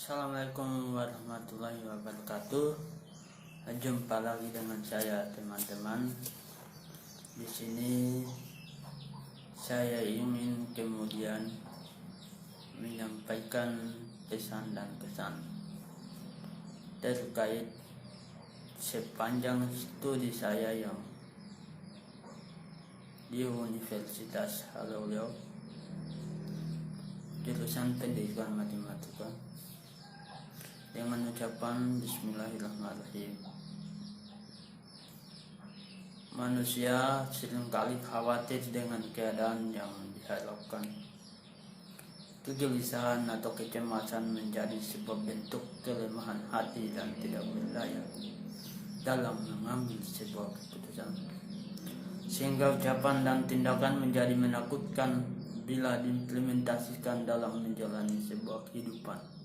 Assalamualaikum warahmatullahi wabarakatuh. Jumpa lagi dengan saya, teman-teman. Di sini saya ingin kemudian menyampaikan pesan dan kesan terkait sepanjang studi saya yang di Universitas Haloluyo, jurusan pendidikan matematika, dengan ucapan Bismillahirrahmanirrahim. Manusia seringkali khawatir dengan keadaan yang diharapkan. Kegelisahan atau kecemasan menjadi sebuah bentuk kelemahan hati dan tidak berdaya dalam mengambil sebuah keputusan, sehingga ucapan dan tindakan menjadi menakutkan bila diimplementasikan dalam menjalani sebuah kehidupan.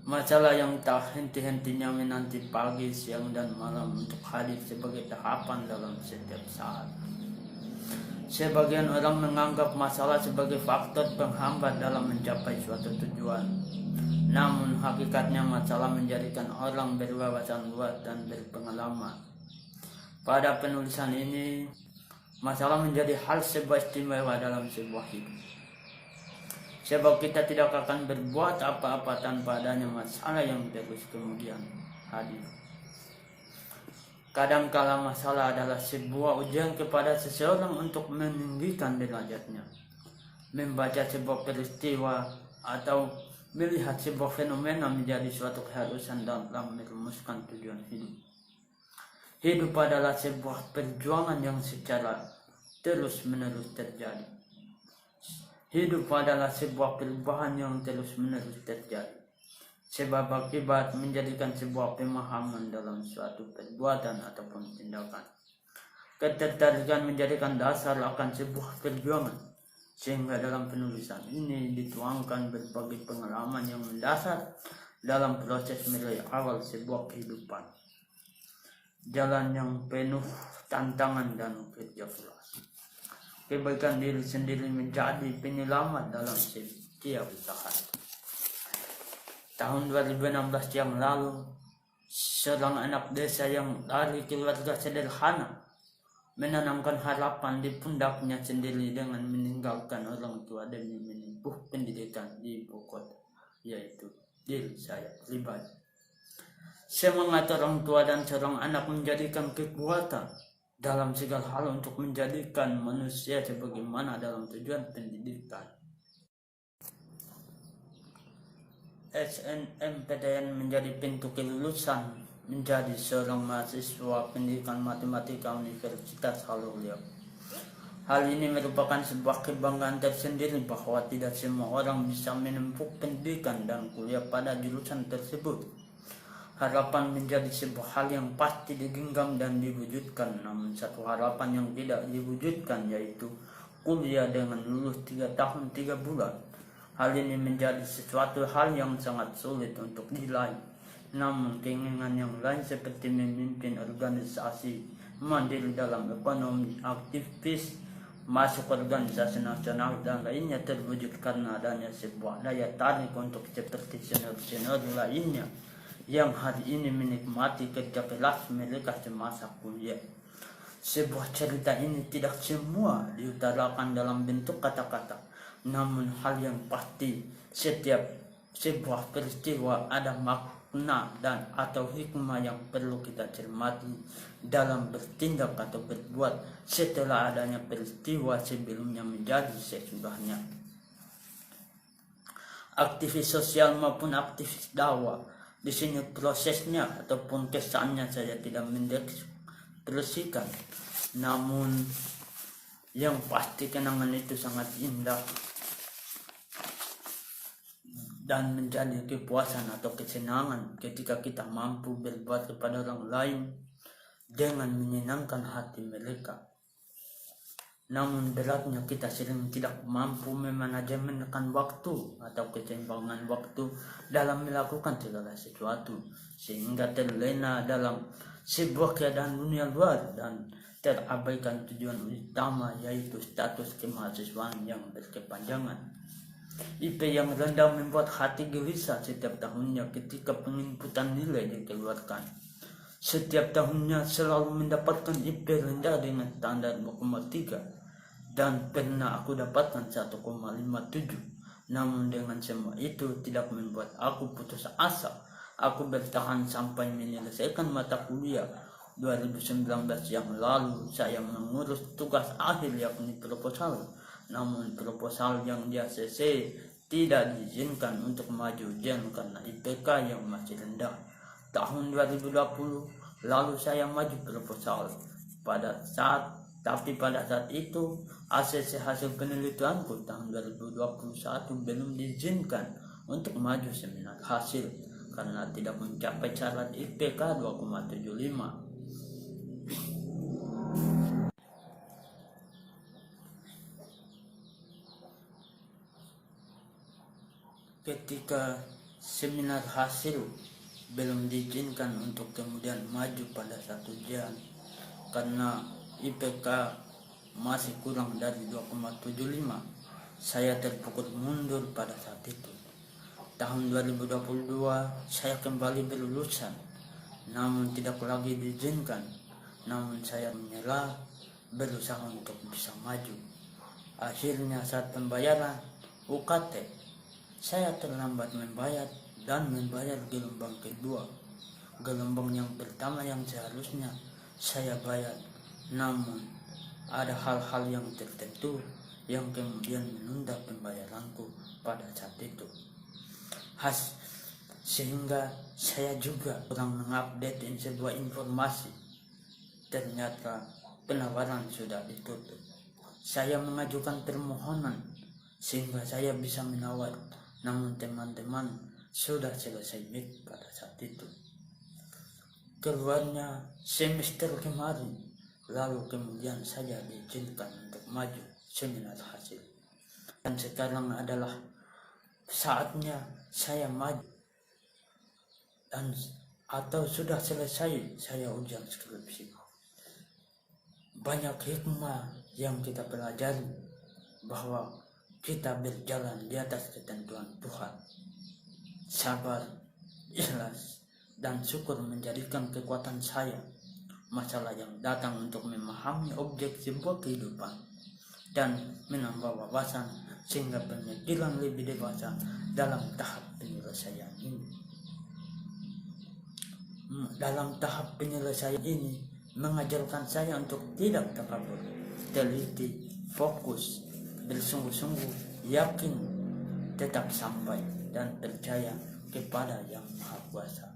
Masalah yang tak henti-hentinya menanti pagi, siang, dan malam untuk hadir sebagai tahapan dalam setiap saat. Sebagian orang menganggap masalah sebagai faktor penghambat dalam mencapai suatu tujuan. Namun hakikatnya masalah menjadikan orang berwawasan luas dan berpengalaman. Pada penulisan ini, masalah menjadi hal sebuah istimewa dalam sebuah hidup. Sebab kita tidak akan berbuat apa-apa tanpa adanya masalah yang terus kemudian hadir. Kadangkala masalah adalah sebuah ujian kepada seseorang untuk meninggikan derajatnya. Membaca sebuah peristiwa atau melihat sebuah fenomena menjadi suatu keharusan dalam merumuskan tujuan hidup. Hidup adalah sebuah perjuangan yang secara terus-menerus terjadi. Hidup adalah sebuah perubahan yang terus-menerus terjadi. Sebab akibat menjadikan sebuah pemahaman dalam suatu perbuatan ataupun tindakan. Ketertarikan menjadikan dasar akan sebuah perjuangan. Sehingga dalam penulisan ini dituangkan berbagai pengalaman yang mendasar dalam proses mulai awal sebuah kehidupan. Jalan yang penuh tantangan dan kerja keras. Kebaikan diri sendiri menjadi penyelamat dalam setiap usaha. Tahun 2016 yang lalu, seorang anak desa yang dari keluarga sederhana menanamkan harapan di pundaknya sendiri dengan meninggalkan orang tua demi menempuh pendidikan di ibu kota, yaitu diri saya pribadi. Semangat orang tua dan seorang anak menjadikan kekuatan dalam segala hal untuk menjadikan manusia sebagaimana dalam tujuan pendidikan. SNMPTN menjadi pintu kelulusan menjadi seorang mahasiswa pendidikan matematika Universitas Haloluyo. Hal ini merupakan sebuah kebanggaan tersendiri bahwa tidak semua orang bisa menempuh pendidikan dan kuliah pada jurusan tersebut. Harapan menjadi sebuah hal yang pasti digenggam dan diwujudkan, namun satu harapan yang tidak diwujudkan yaitu kuliah dengan lulus 3 tahun 3 bulan. Hal ini menjadi sesuatu hal yang sangat sulit untuk diraih. Namun keinginan yang lain seperti memimpin organisasi mandiri dalam ekonomi, aktivis, masuk organisasi nasional dan lainnya terwujud karena adanya sebuah daya tarik untuk seperti senior-senior lainnya yang hari ini menikmati kerja keras mereka semasa kuliah. Sebuah cerita ini tidak semua diutarakan dalam bentuk kata-kata, namun hal yang pasti setiap sebuah peristiwa ada makna dan atau hikmah yang perlu kita cermati dalam bertindak atau berbuat setelah adanya peristiwa sebelumnya menjadi sesudahnya. Aktivis sosial maupun aktivis dakwah, di sini prosesnya ataupun kesannya saya tidak mendeskripsikan, namun yang pasti kenangan itu sangat indah dan menjadi kepuasan atau kesenangan ketika kita mampu berbuat kepada orang lain dengan menyenangkan hati mereka. Namun beratnya kita sering tidak mampu memanajemen waktu atau keseimbangan waktu dalam melakukan segala sesuatu, sehingga terlena dalam sebuah keadaan dunia luar dan terabaikan tujuan utama yaitu status kemahasiswaan yang berkepanjangan. IP yang rendah membuat hati gelisah setiap tahunnya ketika penginputan nilai dikeluarkan. Setiap tahunnya selalu mendapatkan IP rendah dengan standar 2,3 dan pernah aku dapatkan 1,57. Namun dengan semua itu tidak membuat aku putus asa. Aku bertahan sampai menyelesaikan mata kuliah 2019 yang lalu. Saya mengurus tugas akhir yakni proposal. Namun proposal yang di ACC tidak diizinkan untuk maju ujian karena IPK yang masih rendah. Tahun 2020 lalu saya maju proposal. Pada saat itu ACC hasil penelitianku tahun 2021 belum diizinkan untuk maju seminar hasil karena tidak mencapai syarat IPK 2,75. Ketika seminar hasil belum diizinkan untuk kemudian maju pada satu ujian karena IPK masih kurang dari 2,75, saya terpukul mundur pada saat itu. Tahun 2022 saya kembali berlulusan, namun tidak lagi diizinkan. Namun saya menyerah, berusaha untuk bisa maju. Akhirnya saat pembayaran UKT, saya terlambat membayar dan membayar gelombang kedua. Gelombang yang pertama yang seharusnya saya bayar, namun ada hal-hal yang tertentu yang kemudian menunda pembayaranku pada saat itu. Sehingga saya juga kurang mengupdate sebuah informasi. Ternyata penawaran sudah ditutup. Saya mengajukan permohonan sehingga saya bisa menawar, namun teman-teman sudah selesai MIT pada saat itu. Keluarnya semester kemarin, lalu kemudian saya diizinkan untuk maju seminar hasil. Dan sekarang adalah saatnya saya maju atau sudah selesai saya ujian skripsi. Banyak hikmah yang kita pelajari bahwa kita berjalan di atas ketentuan Tuhan. Sabar, ikhlas, dan syukur menjadikan kekuatan saya. Masalah yang datang untuk memahami objek sebuah kehidupan dan menambah wawasan sehingga pemikiran lebih dewasa dalam tahap penyelesaian ini. Dalam tahap penyelesaian ini mengajarkan saya untuk tidak takabur, teliti, fokus, bersungguh-sungguh, yakin, tetap sampai, dan percaya kepada Yang Maha Kuasa.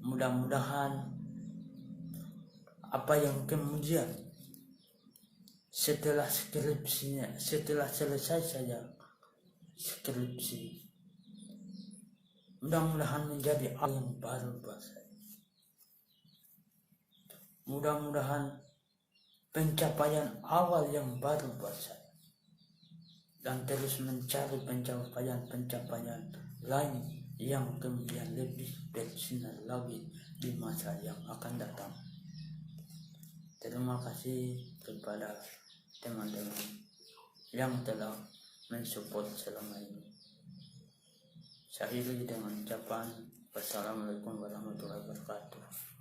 Mudah-mudahan apa yang kemudian setelah selesai saya skripsi, mudah-mudahan menjadi hal yang baru buat saya. Mudah-mudahan pencapaian awal yang baru buat saya, dan terus mencari pencapaian lain yang kemudian lebih bersinar lagi di masa yang akan datang. Terima kasih kepada teman-teman yang telah mensupport selama ini. Saya akhiri dengan ucapan wassalamualaikum warahmatullahi wabarakatuh.